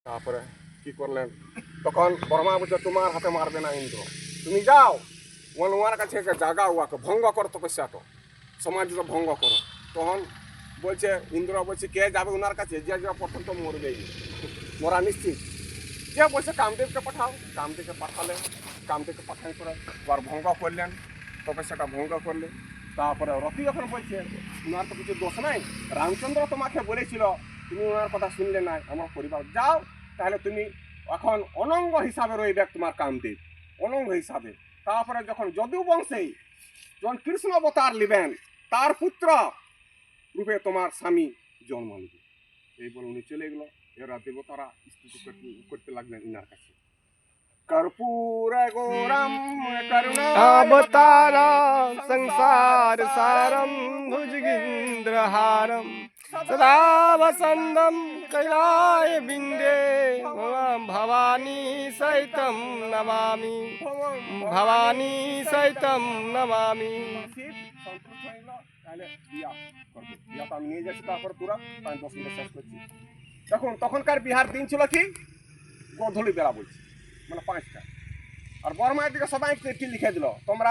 তারপরে কি করলেন, তখন বর্মা বলছে তোমার হাতে মারবে না ইন্দ্র, তুমি যাও ওনার কাছে জাগাও, ওকে ভঙ্গ করো তপস্যাটা, সমাজটা ভঙ্গ করো। তখন বলছে ইন্দ্র বলছে কে যাবে ওনার কাছে, যে যা প্রথম তো মরবেই, মরা নিশ্চিত। যে বলছে কামদেবকে পাঠাও, কামদেবকে পাঠালে, কামদেবকে পাঠাই করে আবার ভঙ্গ করলেন, তপস্যাটা ভঙ্গ করলে। তারপরে রতি যখন বলছে ওনার তো কিছু দোষ নাই, রামচন্দ্র তোমাকে বলেছিল, তুমি ওনার কথা শুনলে নাই, আমার পরিবার যাও, তাহলে তুমি এখন অনঙ্গ হিসাবে রইবে তোমার কামদেব, অনঙ্গ হিসাবে। তারপরে যখন যদু বংশে যখন কৃষ্ণ অবতার নিবেন, তার পুত্র রূপে তোমার স্বামী জন্ম নিবে। এই বলে উনি চলে গেল। এরা দেবতারা স্তুতি করতে লাগলেন ইনার কাছে। কর্পূর গৌরম अवतारं संसार सारं भुजगेन्द्रहारं सदा वसन्तं कैलाय बिन्दे भवानी सहितं नमामि, भवानी सहितं नमामि। শিব সন্তুষ্ট হয়ে গেল, তাহলে বিয়া করবে। বিয়াটা আমি নিয়ে যাচ্ছি, তারপর তোরা আমি 10 মিনিট শেষ করছি। দেখুন তখনকার বিহার দিন ছিল কি গোধূলি বেলা বলছি, মানে 5টা। আর বর্মার দিকে সবাই চিঠি লিখে দিল, তোমরা